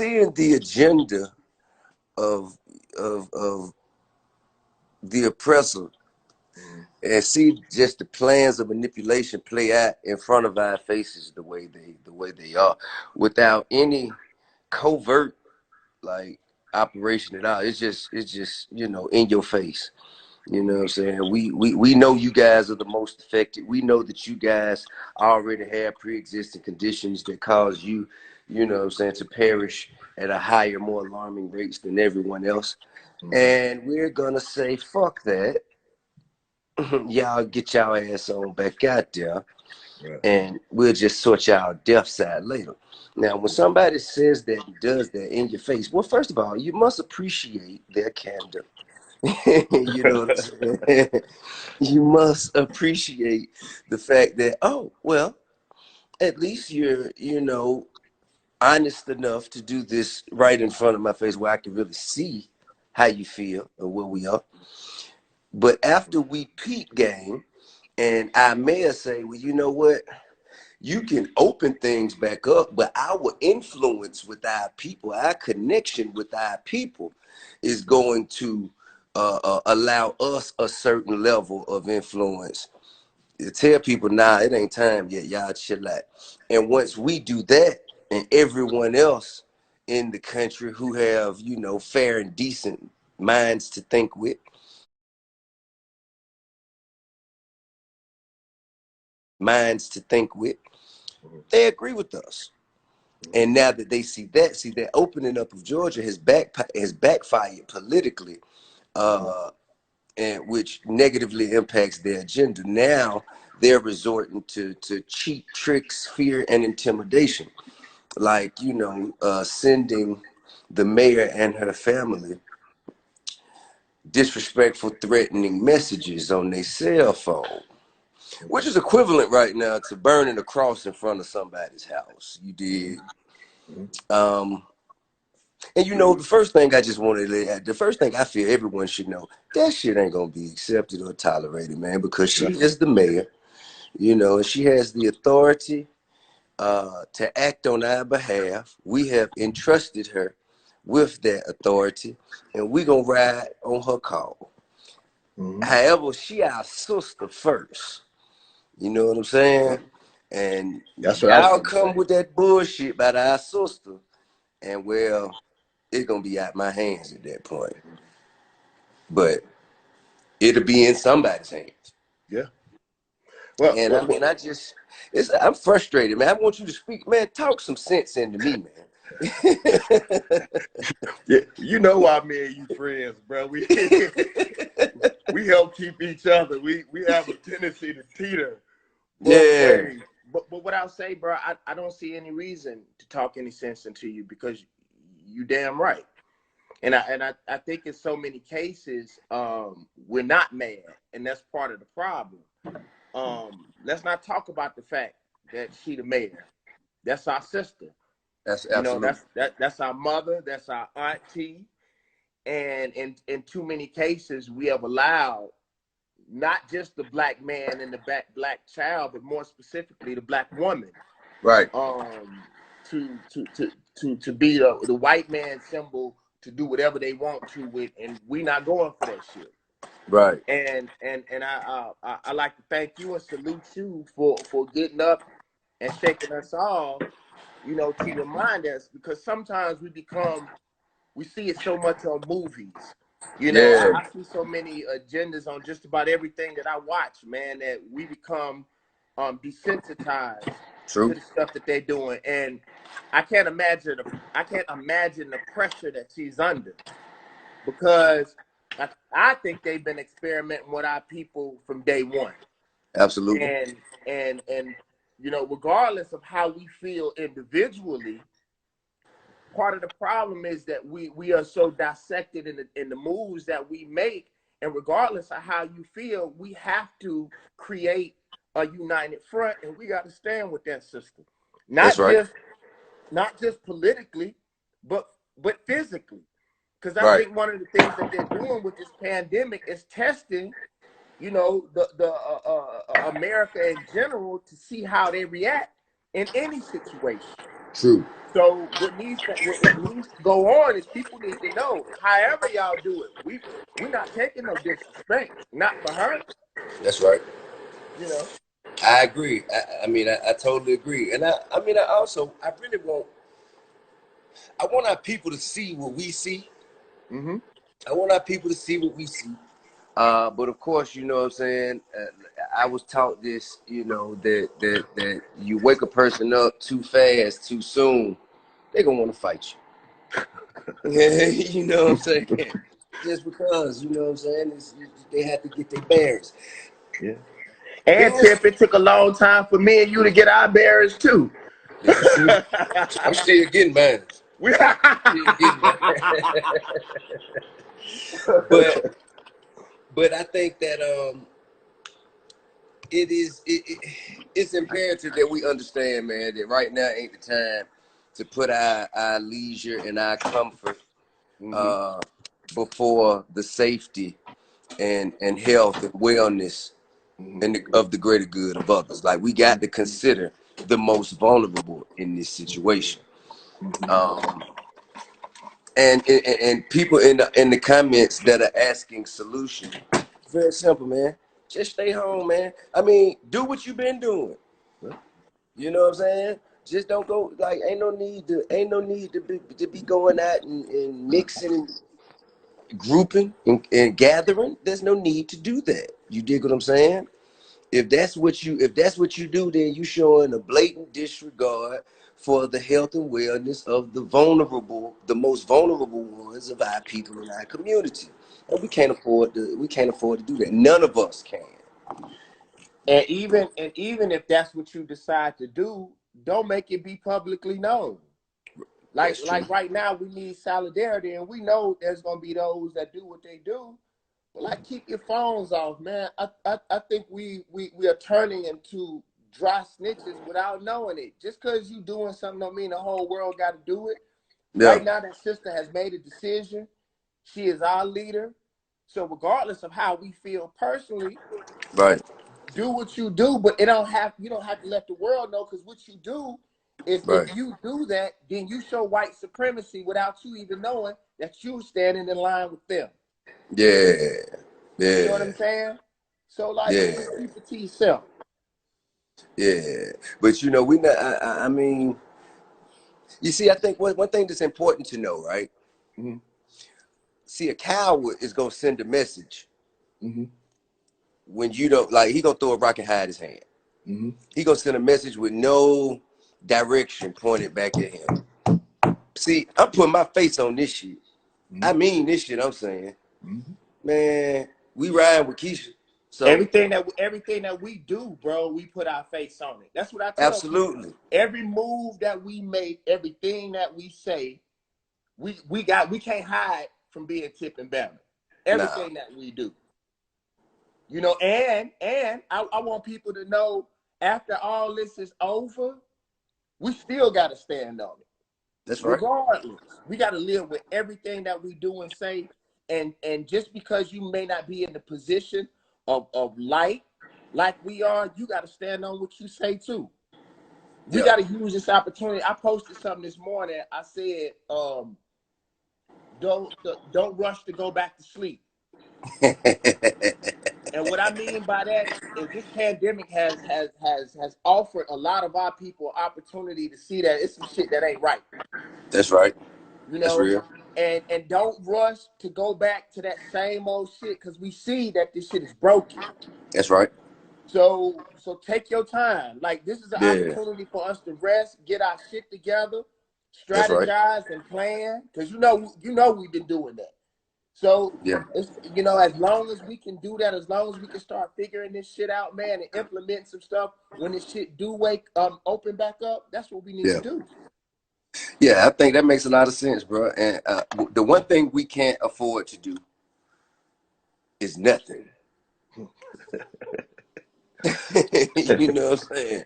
seeing the agenda of of the oppressor and see just the plans of manipulation play out in front of our faces the way they are, without any covert like operation at all. It's just in your face. You know what I'm saying? We know you guys are the most affected. We know that you guys already have pre-existing conditions that cause you, what I'm saying, to perish at a higher, more alarming rates than everyone else. And we're gonna say, fuck that. Y'all get y'all ass on back out there, and we'll just sort y'all death side later. Now, when somebody says that and does that in your face, well, first of all, you must appreciate their candor. You know what I'm saying? You must appreciate the fact that, oh, well, at least you're, honest enough to do this right in front of my face where I can really see how you feel or where we are. But after we peep game, and I may say, well, you know what? You can open things back up, but our influence with our people, our connection with our people is going to allow us a certain level of influence. You tell people, nah, it ain't time yet, y'all chill out. And once we do that, and everyone else in the country who have, fair and decent minds to think with, they agree with us. And now that they see that opening up of Georgia has backfired politically, and which negatively impacts their agenda. Now they're resorting to cheap tricks, fear, and intimidation, like sending the mayor and her family disrespectful, threatening messages on their cell phone, which is equivalent right now to burning a cross in front of somebody's house. You did. And the first thing I just wanted to the first thing I feel everyone should know, that shit ain't gonna be accepted or tolerated, man, because she is the mayor, and she has the authority to act on our behalf. We have entrusted her with that authority, and we gonna ride on her call. However, she our sister first. You know what I'm saying? And that's what y'all come with that bullshit about our sister, and well, it's gonna be out my hands at that point. But it'll be in somebody's hands. Yeah. Well, and I mean, I'm frustrated, man. I want you to speak, man. Talk some sense into me, man. Yeah, you know why me and you friends, bro. We help keep each other. We have a tendency to teeter. Yeah. But what I'll say, bro, I don't see any reason to talk any sense into you, because you damn right. And I think in so many cases, we're not mad, and that's part of the problem. Let's not talk about the fact that she the mayor. That's our sister. That's absolutely. That's our mother. That's our auntie. And in too many cases, we have allowed not just the black man and the black child, but more specifically the black woman, right? To be the white man symbol, to do whatever they want to with, and we not going for that shit. Right. And I like to thank you and salute you for getting up and shaking us all, to remind us, because sometimes we see it so much on movies. I see so many agendas on just about everything that I watch, man, that we become desensitized to the stuff that they're doing. And I can't imagine the pressure that she's under, because I think they've been experimenting with our people from day one. Absolutely. And regardless of how we feel individually, part of the problem is that we are so dissected in the moves that we make, and regardless of how you feel, we have to create a united front, and we got to stand with that system. Not just politically, but physically. Because I think one of the things that they're doing with this pandemic is testing, the America in general, to see how they react in any situation. True. So what needs to go on is people need to know. However y'all do it, we're not taking no disrespect. Not for her, That's right. you know. I agree. I mean, I totally agree. And I mean, I really I want our people to see what we see. Mm-hmm. I want our people to see what we see. But of course, you know what I'm saying? I was taught this, you know, that you wake a person up too fast, too soon, they're going to want to fight you. You know what I'm saying? Just because, you know what I'm saying? They have to get their bearings. Yeah. And Bears, Tip, it took a long time for me and you to get our bearings too. that's true. I'm still getting mine. We- Still getting mine. but but I think that it's imperative that we understand, man, that right now ain't the time to put our leisure and our comfort Mhm. uh, before the safety and health and wellness Mhm. and of the greater good of others. Like we got to consider the most vulnerable in this situation. Um, and people in the comments that are asking solution, it's very simple, man. Just stay home, man. I mean, do what you've been doing. You know what I'm saying? Just don't go. Like, ain't no need to be going out and mixing, grouping, and gathering. There's no need to do that. You dig what I'm saying? If that's what you do, then you showing a blatant disregard for the health and wellness of the most vulnerable ones of our people in our community. And we can't afford to do that. None of us can. And even if that's what you decide to do, don't make it be publicly known. Like That's true. like right now, we need solidarity, and we know there's gonna be those that do what they do. But like, keep your phones off, man. I think we are turning into dry snitches without knowing it. Just because you doing something don't mean the whole world got to do it. Yeah. Right now, that sister has made a decision. She is our leader. So regardless of how we feel personally, Right. do what you do, but you don't have to let the world know, because what you do is, if Right. you do that, then you show white supremacy without you even knowing that you're standing in line with them. Yeah. You know what Yeah. I'm saying? So like, Yeah. just keep it to yourself. Yeah. But you know, we not. I mean, you see, I think one thing that's important to know, right? Mm-hmm. See, a coward is gonna send a message Mm-hmm. when you don't like. He gonna throw a rock and hide his hand. Mm-hmm. He gonna send a message with no direction pointed back at him. See, I'm putting my face on this shit. I mean this shit I'm saying. Mm-hmm. Man, we ride with Keisha. So Everything that we do, bro, we put our face on it. That's what I tell people. absolutely. Every move that we make, everything that we say, we can't hide from being Tip and Banner. Nah, Everything that we do, and I want people to know, after all this is over, we still got to stand on it. that's right. Regardless, we got to live with everything that we do and say. And just because you may not be in the position of light like we are, you got to stand on what you say too. We Yeah. got to use this opportunity. I posted something this morning. I said, don't rush to go back to sleep. And what I mean by that is, this pandemic has offered a lot of our people opportunity to see that it's some shit that ain't right. That's right. you That's know, real. and don't rush to go back to that same old shit, because we see that this shit is broken. That's right. So take your time. Like, this is an Yeah. opportunity for us to rest, get our shit together, That's right. strategize and plan, because you know we've been doing that. So Yeah. it's, as long as we can do that, as long as we can start figuring this shit out, man, and implement some stuff when this shit do open back up, that's what we need to Yeah. do. Yeah. I think that makes a lot of sense, bro. And the one thing we can't afford to do is nothing. You know what I'm saying?